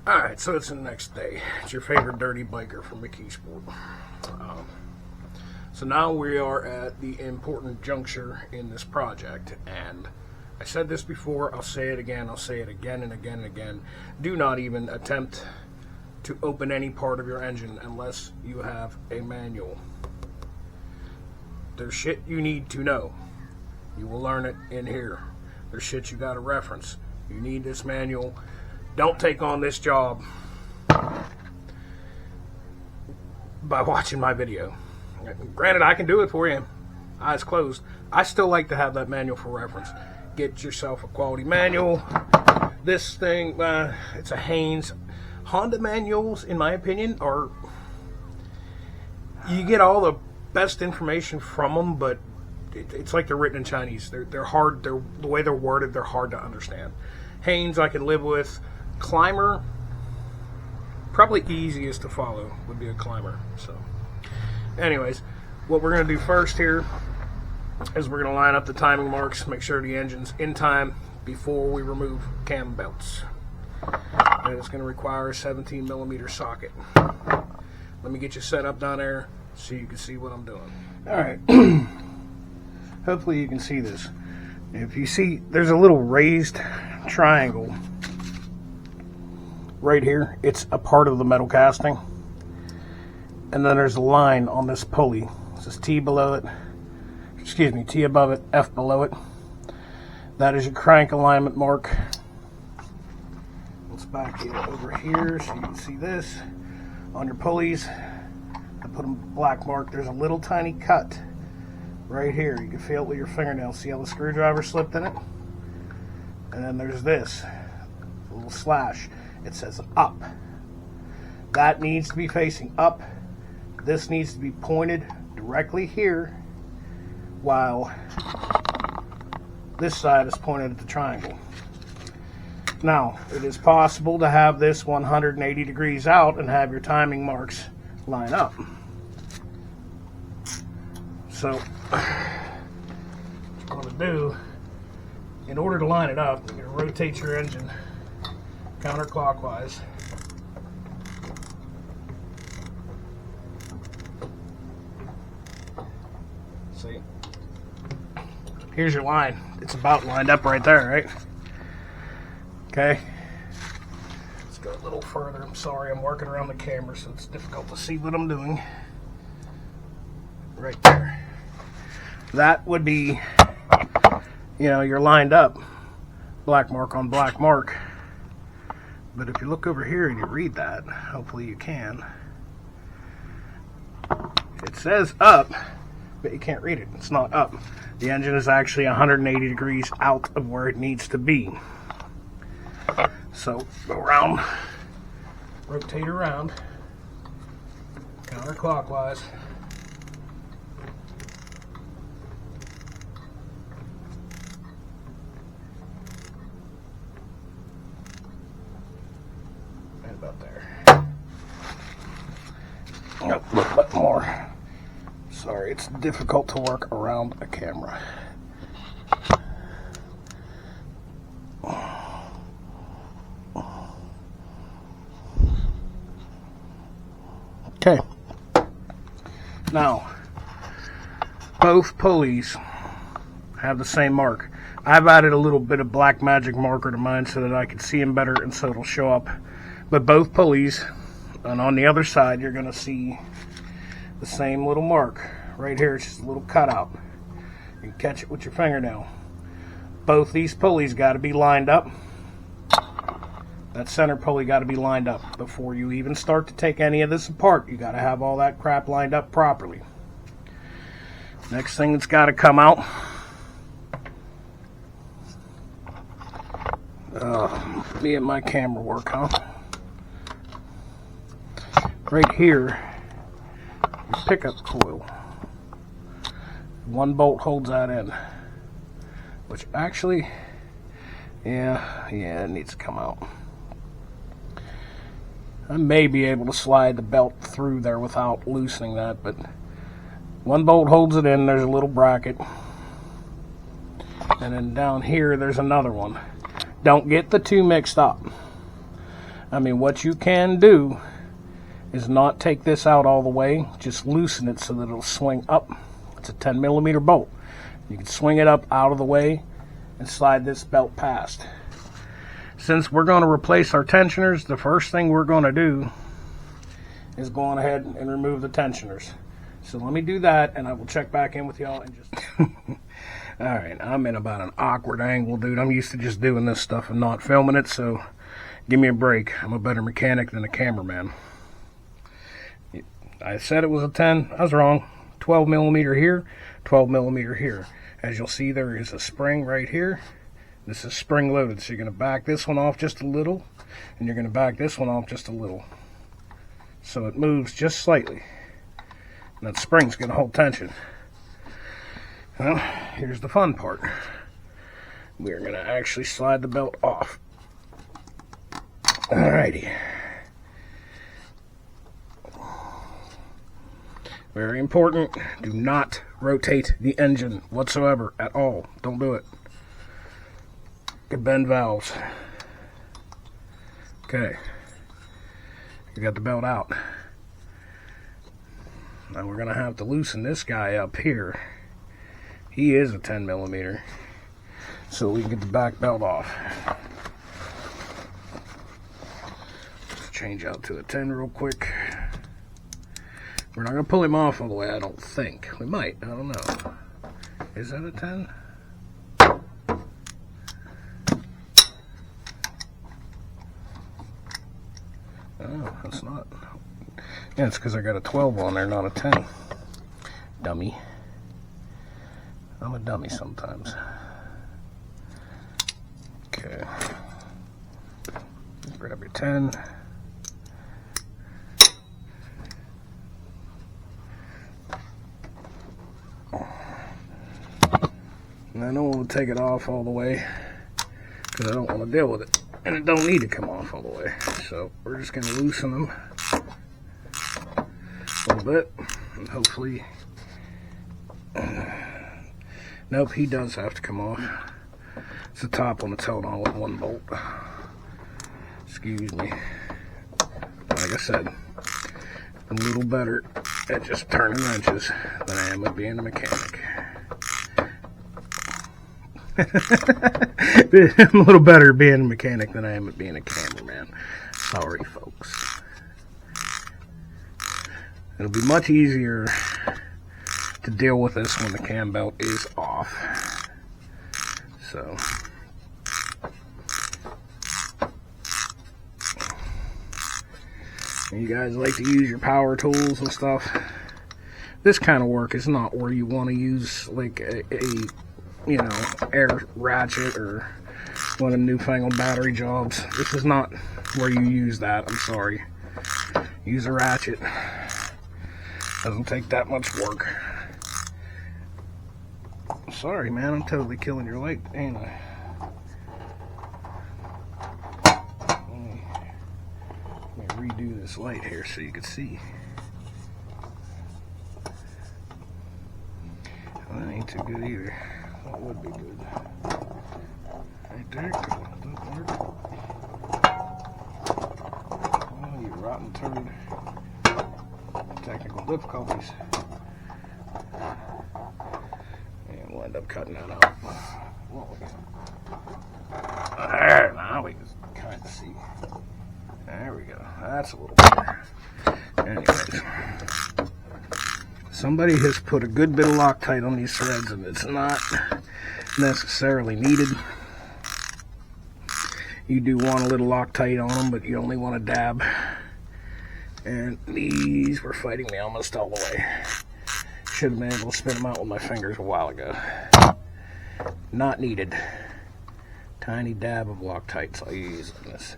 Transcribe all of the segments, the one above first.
Alright, so it's the next day. It's your favorite dirty biker from McKeesport. So now we are at the important juncture in this project, and I said this before, I'll say it again, I'll say it again and again and again. Do not even attempt to open any part of your engine unless you have a manual. There's shit you need to know. You will learn it in here. There's shit you gotta reference. You need this manual. Don't take on this job by watching my video. Granted, I can do it for you, eyes closed. I still like to have that manual for reference. Get yourself a quality manual. This thing, it's a Haynes. Honda manuals, in my opinion, are, you get all the best information from them, but it's like they're written in Chinese. They're hard. The way they're worded, they're hard to understand. Haynes, I can live with. Climber, probably easiest to follow would be a Climber. So, anyways, what we're going to do first here is we're going to line up the timing marks, make sure the engine's in time before we remove cam belts. And it's going to require a 17mm socket. Let me get you set up down there so you can see what I'm doing. Alright, hopefully you can see this. If you see, there's a little raised triangle right here. It's a part of the metal casting. And then there's a line on this pulley. It says T below it. Excuse me, T above it, F below it. That is your crank alignment mark. Let's back it over here so you can see this. On your pulleys, I put a black mark. There's a little tiny cut right here. You can feel it with your fingernail. See how the screwdriver slipped in it? And then there's this a little slash. It says up. That needs to be facing up. This needs to be pointed directly here, while this side is pointed at the triangle. Now, it is possible to have this 180 degrees out and have your timing marks line up. So, what you're going to do, in order to line it up, you're going to rotate your engine counterclockwise. See? Here's your line. It's about lined up right there, right? Okay. Let's go a little further. I'm sorry, I'm working around the camera, so it's difficult to see what I'm doing. Right there. That would be, you know, you're lined up. Black mark on black mark. But if you look over here and you read that, hopefully you can. It says up, but you can't read it. It's not up. The engine is actually 180 degrees out of where it needs to be. So go around, rotate around, counterclockwise. Right about there. A little bit more. Sorry, it's difficult to work around a camera. Okay. Now, both pulleys have the same mark. I've added a little bit of black magic marker to mine so that I can see them better and so it'll show up. But both pulleys, and on the other side, you're going to see the same little mark. Right here, it's just a little cutout. You can catch it with your fingernail. Both these pulleys got to be lined up. That center pulley got to be lined up. Before you even start to take any of this apart, you got to have all that crap lined up properly. Next thing that's got to come out. Me and my camera work, huh? Right here, your pickup coil. One bolt holds that in. Which actually, yeah, it needs to come out. I may be able to slide the belt through there without loosening that, but one bolt holds it in. There's a little bracket. And then down here, there's another one. Don't get the two mixed up. I mean, what you can do is not take this out all the way, just loosen it so that it'll swing up. It's a 10mm bolt. You can swing it up out of the way and slide this belt past. Since we're going to replace our tensioners, the first thing we're going to do is go on ahead and remove the tensioners. So let me do that, and I will check back in with y'all in just... Alright, I'm in about an awkward angle, dude. I'm used to just doing this stuff and not filming it, so give me a break. I'm a better mechanic than a cameraman. I said it was a 10. I was wrong. 12mm here, 12mm here. As you'll see, there is a spring right here. This is spring loaded, so you're going to back this one off just a little, and you're going to back this one off just a little. So it moves just slightly. And that spring's going to hold tension. Well, here's the fun part. We're going to actually slide the belt off. Alrighty. Very important, do not rotate the engine whatsoever at all. Don't do it. Could bend valves. Okay. You got the belt out. Now we're going to have to loosen this guy up here. He is a 10mm. So we can get the back belt off. Let's change out to a 10 real quick. We're not going to pull him off all the way, I don't think. We might, I don't know. Is that a 10? Oh, it's not. Yeah, it's because I got a 12 on there, not a 10. Dummy. I'm a dummy sometimes. Okay. Grab your 10. And I don't want to take it off all the way because I don't want to deal with it. And it don't need to come off all the way. So we're just going to loosen them a little bit. And hopefully... Nope, he does have to come off. It's the top one that's held on with one bolt. Excuse me. Like I said, I'm a little better at just turning wrenches than I am at being a mechanic. I'm a little better at being a mechanic than I am at being a cameraman. Sorry, folks. It'll be much easier to deal with this when the cam belt is off. So, you guys like to use your power tools and stuff. This kind of work is not where you want to use like a you know, air ratchet or one of the newfangled battery jobs. This is not where you use that, I'm sorry. Use a ratchet. Doesn't take that much work. Sorry, man, I'm totally killing your light, ain't I? Let me redo this light here so you can see. Well, that ain't too good either. That would be good. Right there, don't work. Oh, you rotten turd. Technical difficulties. And we'll end up cutting that out. There, now we can kind of see. There we go. That's a little better. Anyways. Somebody has put a good bit of Loctite on these threads and it's not necessarily needed. You do want a little Loctite on them, but you only want a dab. And these were fighting me almost all the way. Should have been able to spin them out with my fingers a while ago. Not needed. Tiny dab of Loctite's all you use on this.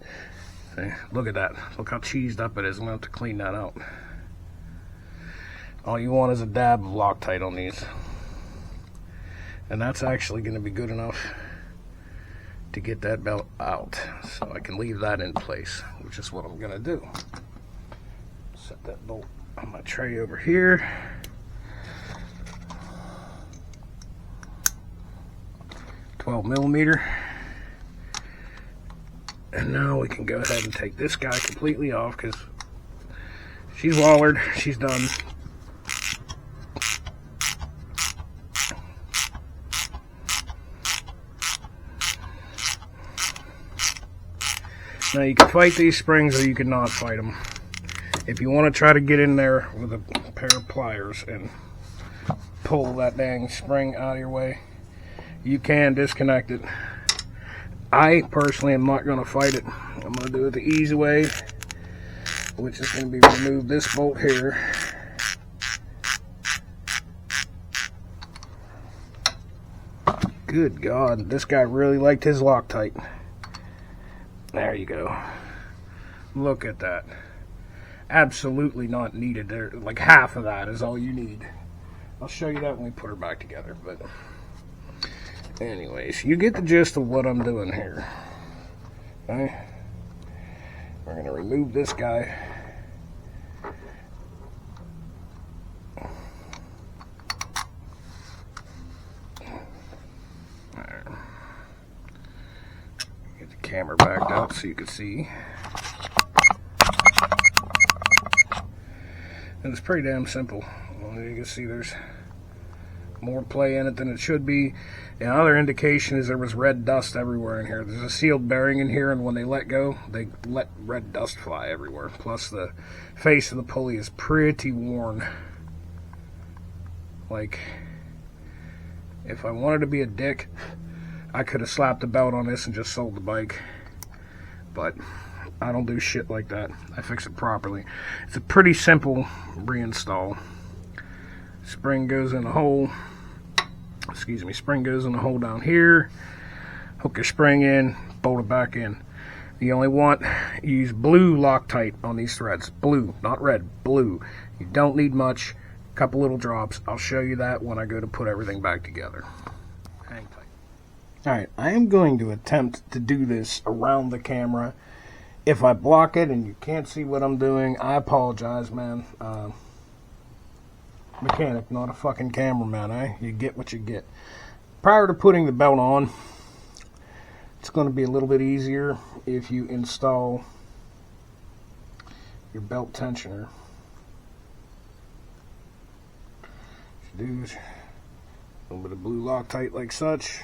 See, look at that. Look how cheesed up it is. I'm going to have to clean that out. All you want is a dab of Loctite on these. And that's actually going to be good enough to get that belt out. So I can leave that in place, which is what I'm going to do. Set that bolt on my tray over here. $12mm. And now we can go ahead and take this guy completely off because she's wallered. She's done. Now you can fight these springs or you can not fight them. If you want to try to get in there with a pair of pliers and pull that dang spring out of your way, you can disconnect it. I personally am not going to fight it. I'm going to do it the easy way, which is going to be remove this bolt here. Good God, this guy really liked his Loctite. There you go. Look at that. Absolutely not needed there. Like half of that is all you need. I'll show you that when we put her back together. But anyways, you get the gist of what I'm doing here. Okay? We're going to remove this guy. Get the camera backed up so you can see. And it's pretty damn simple. Well, you can see there's more play in it than it should be. The other indication is there was red dust everywhere in here. There's a sealed bearing in here, and when they let go, they let red dust fly everywhere. Plus the face of the pulley is pretty worn. Like, if I wanted to be a dick, I could have slapped a belt on this and just sold the bike. But I don't do shit like that. I fix it properly. It's a pretty simple reinstall. Spring goes in the hole. Excuse me, spring goes in the hole down here. Hook your spring in, bolt it back in. You only want, use blue Loctite on these threads. Blue, not red, blue. You don't need much, a couple little drops. I'll show you that when I go to put everything back together. Hang tight. Alright, I am going to attempt to do this around the camera. If I block it and you can't see what I'm doing, I apologize, man. Mechanic, not a fucking cameraman, eh? You get what you get. Prior to putting the belt on, it's going to be a little bit easier if you install your belt tensioner. What you do is a little bit of blue Loctite like such.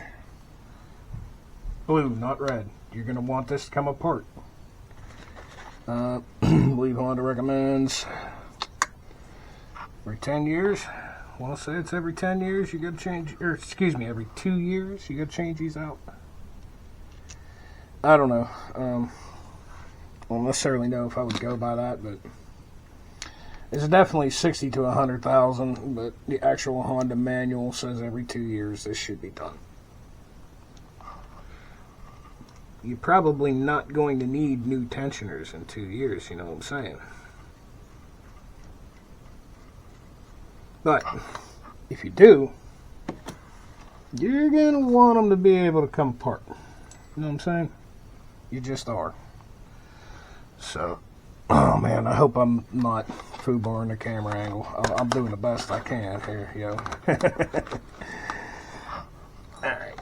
Blue, not red. You're going to want this to come apart. I believe Honda recommends every 10 years. I want to say it's every 10 years you got to change, or excuse me, every 2 years you got to change these out. I don't know. I don't necessarily know if I would go by that, but it's definitely 60 to 100,000. But the actual Honda manual says every 2 years this should be done. You're probably not going to need new tensioners in 2 years, you know what I'm saying? But if you do, you're going to want them to be able to come apart. You know what I'm saying? You just are. So, oh man, I hope I'm not foobarring the camera angle. I'm doing the best I can here, yo. Alright.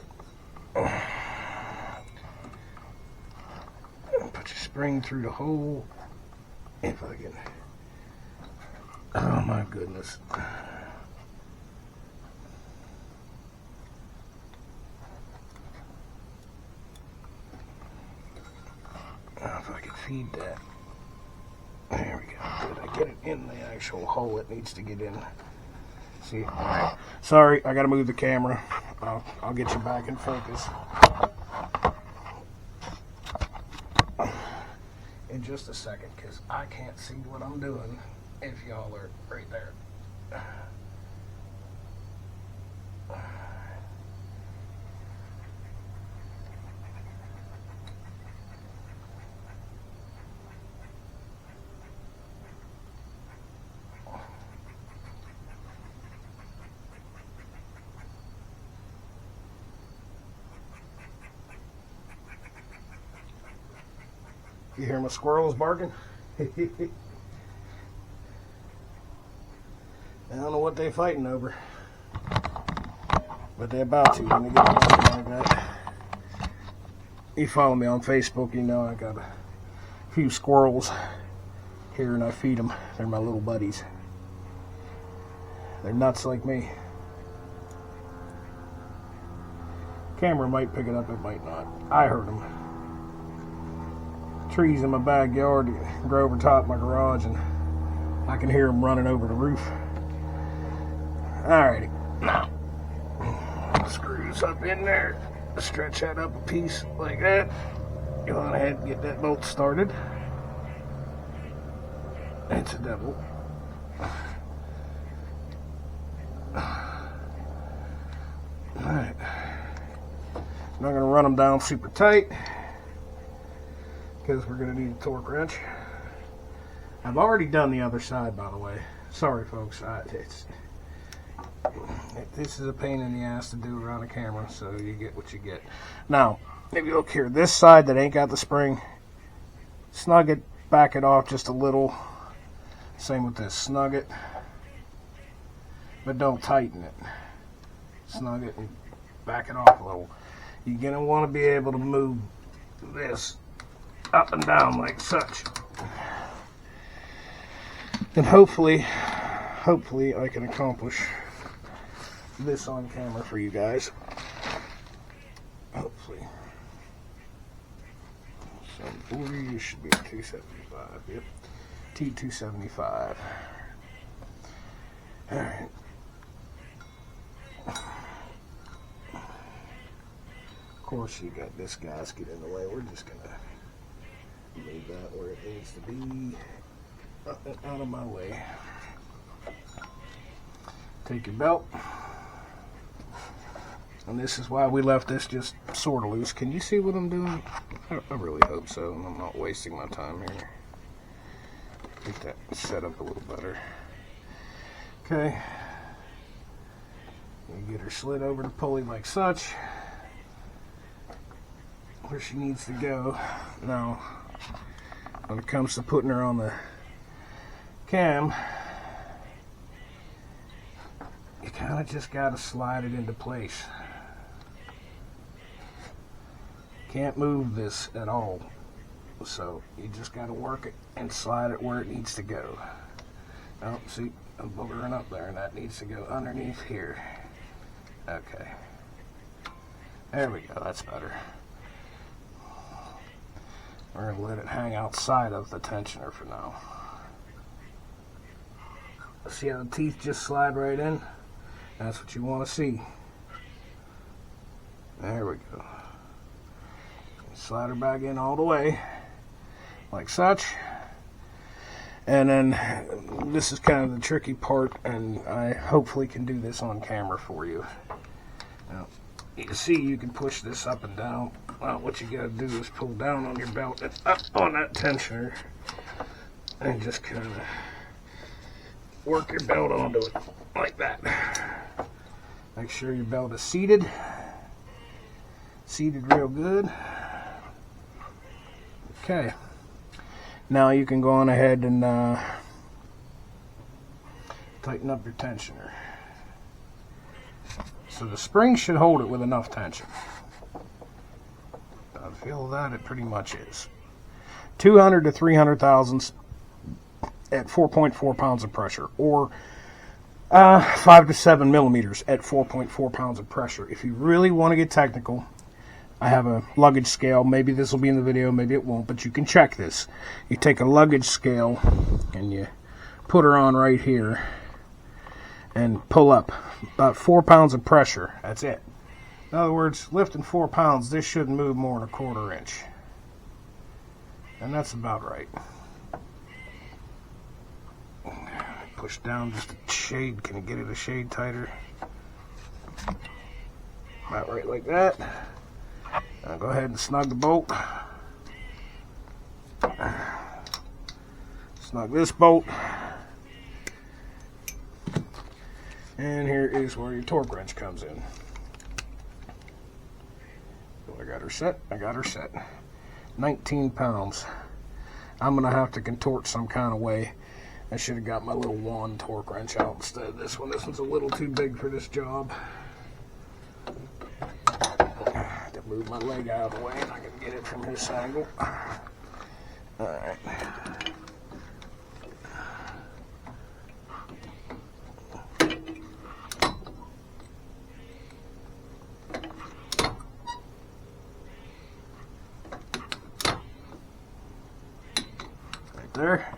Put your spring through the hole. If I can. Oh my goodness. If I can feed that. There we go. Did I get it in the actual hole it needs to get in? See? Alright. Sorry, I gotta move the camera. I'll get you back in focus in just a second, because I can't see what I'm doing if y'all are right there. You hear my squirrels barking? I don't know what they're fighting over, but they're about to when they get like that. you follow me on Facebook, you know I got a few squirrels here and I feed them. They're my little buddies. They're nuts like me. Camera might pick it up, it might not. I heard them. Trees in my backyard grow over top my garage, and I can hear them running over the roof. Alrighty, now screws up in there. Stretch that up a piece like that. Go on ahead and get that bolt started. It's a double. Alright. I'm not going to run them down super tight because we're going to need a torque wrench. I've already done the other side, by the way. Sorry, folks. This is a pain in the ass to do around a camera, so you get what you get. Now, if you look here, this side that ain't got the spring, snug it, back it off just a little. Same with this. Snug it, but don't tighten it. Snug it and back it off a little. You're going to want to be able to move this up and down like such. And hopefully I can accomplish this on camera for you guys. Hopefully. 740 should be a 275. Yep. T275. Alright. Of course, you got this gasket in the way. We're just going to leave that where it needs to be. Out of my way. Take your belt. And this is why we left this just sort of loose. Can you see what I'm doing? I really hope so. I'm not wasting my time here. Get that set up a little better. Okay. You get her slid over the pulley like such. Where she needs to go. Now, when it comes to putting her on the cam, you kind of just got to slide it into place. Can't move this at all, so you just got to work it and slide it where it needs to go. Oh, see, I'm boogering up there, and that needs to go underneath here. Okay, there we go. That's better. We're gonna let it hang outside of the tensioner for now. See how the teeth just slide right in? That's what you want to see. There we go. Slide her back in all the way, like such. And then this is kind of the tricky part, and I hopefully can do this on camera for you. Now, you can see you can push this up and down. Well, what you got to do is pull down on your belt and up on that tensioner, and just kind of work your belt onto it like that. Make sure your belt is seated real good. Okay, now you can go on ahead and tighten up your tensioner. So the spring should hold it with enough tension. I feel that it pretty much is. 200 to 300 thousandths at 4.4 pounds of pressure, or 5 to 7 millimeters at 4.4 pounds of pressure. If you really want to get technical, I have a luggage scale. Maybe this will be in the video, maybe it won't, but you can check this. You take a luggage scale and you put her on right here and pull up about 4 pounds of pressure. That's it. In other words, lifting 4 pounds, this shouldn't move more than a 1/4 inch. And that's about right. Push down just a shade. Can you get it a shade tighter? About right like that. Now go ahead and snug the bolt. Snug this bolt. And here is where your torque wrench comes in. So I got her set. 19 pounds. I'm going to have to contort some kind of way. I should have got my little wand torque wrench out instead of this one. This one's a little too big for this job. The Move my leg out of the way and I can get it from this angle. Alright. Right there.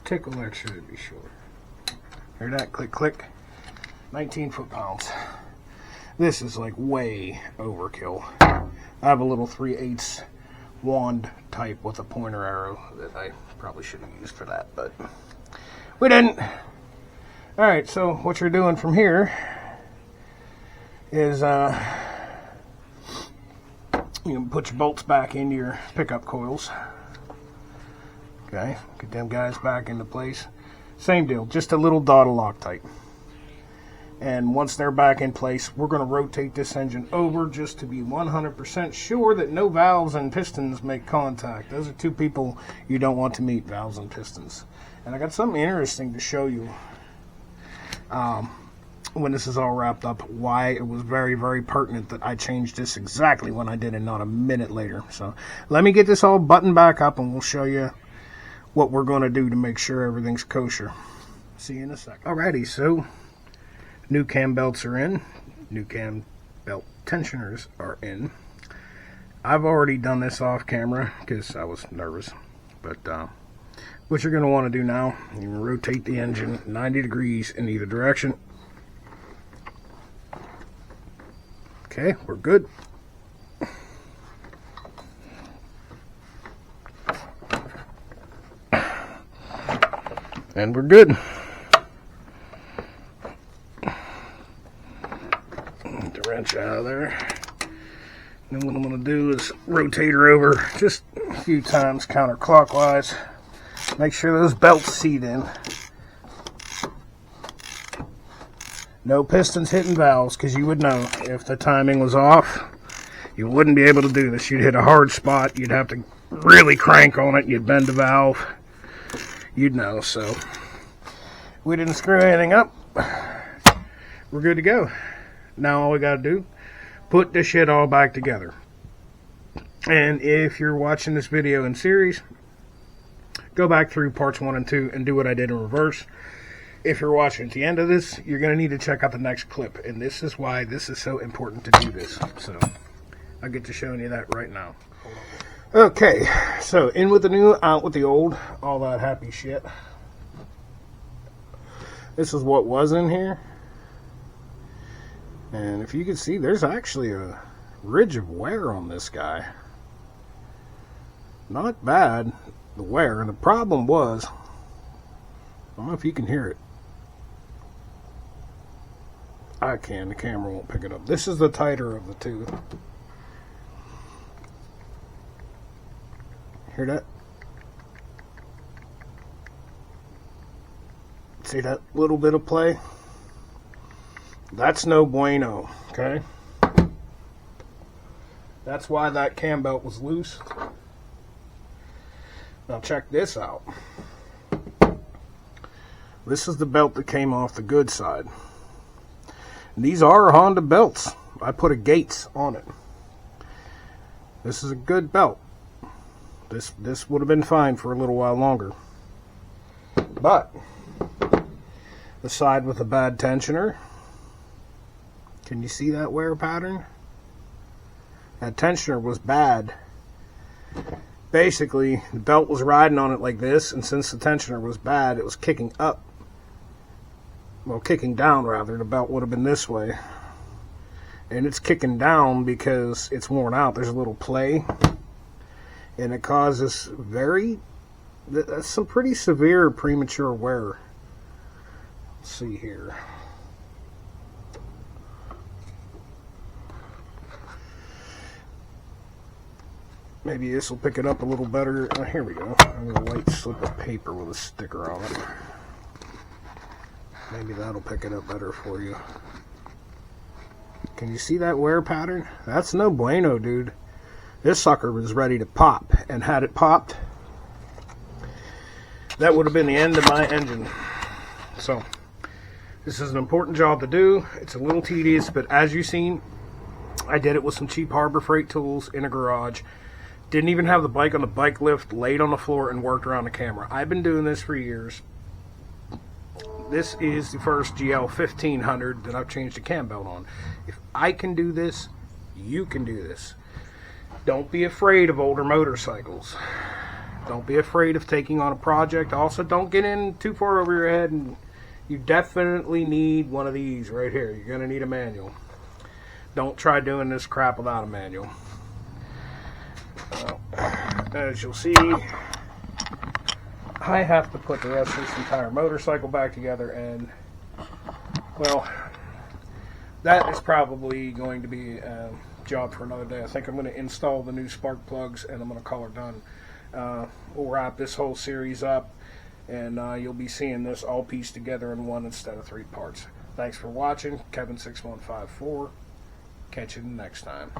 Tickle that should be sure. Hear that? Click, click. 19 foot-pounds. This is like way overkill. I have a little 3/8 wand type with a pointer arrow that I probably should have used for that, but we didn't. Alright, so what you're doing from here is you can put your bolts back into your pickup coils. Okay, get them guys back into place. Same deal, just a little dot of Loctite. And once they're back in place, we're going to rotate this engine over just to be 100% sure that no valves and pistons make contact. Those are two people you don't want to meet, valves and pistons. And I got something interesting to show you when this is all wrapped up, why it was very, very pertinent that I changed this exactly when I did and not a minute later. So let me get this all buttoned back up and we'll show you what we're going to do to make sure everything's kosher. See you in a second. Alrighty, so new cam belts are in. New cam belt tensioners are in. I've already done this off camera because I was nervous. But what you're going to want to do now, you can rotate the engine 90 degrees in either direction. Okay, we're good. And we're good. Get the wrench out of there. Then what I'm going to do is rotate her over just a few times counterclockwise. Make sure those belts seat in. No pistons hitting valves, because you would know if the timing was off, you wouldn't be able to do this. You'd hit a hard spot. You'd have to really crank on it. You'd bend the valve. You'd know. So we didn't screw anything up. We're good to go. Now all we got to do, put this shit all back together. And if you're watching this video in series, go back through parts 1 and 2 and do what I did in reverse. If you're watching at the end of this, you're going to need to check out the next clip. And this is why this is so important to do this. So I'll get to showing you that right now. Okay, so in with the new, out with the old, all that happy shit. This is what was in here. And if you can see, there's actually a ridge of wear on this guy. Not bad, the wear. And the problem was, I don't know if you can hear it. I can, the camera won't pick it up. This is the tighter of the two. Hear that? See that little bit of play? That's no bueno, okay? That's why that cam belt was loose. Now check this out. This is the belt that came off the good side. These are Honda belts. I put a Gates on it. This is a good belt. This would have been fine for a little while longer. But the side with a bad tensioner, can you see that wear pattern? That tensioner was bad. Basically, the belt was riding on it like this, and since the tensioner was bad, it was kicking up. Well, kicking down rather. The belt would have been this way. And it's kicking down because it's worn out. There's a little play. And it causes some pretty severe premature wear. Let's see here. Maybe this will pick it up a little better. Here we go. I have a white slip of paper with a sticker on it. Maybe that'll pick it up better for you. Can you see that wear pattern? That's no bueno, dude. This sucker was ready to pop, and had it popped, that would have been the end of my engine. So this is an important job to do. It's a little tedious, but as you've seen, I did it with some cheap Harbor Freight tools in a garage. Didn't even have the bike on the bike lift, laid on the floor and worked around the camera. I've been doing this for years. This is the first GL1500 that I've changed a cam belt on. If I can do this, you can do this. Don't be afraid of older motorcycles. Don't be afraid of taking on a project. Also, don't get in too far over your head. And you definitely need one of these right here. You're going to need a manual. Don't try doing this crap without a manual. As you'll see, I have to put the rest of this entire motorcycle back together, and well, that is probably going to be a job for another day. I think I'm going to install the new spark plugs, and I'm going to call it done. We'll wrap this whole series up, and you'll be seeing this all pieced together in one instead of 3 parts. Thanks for watching. Kevin6154. Catch you next time.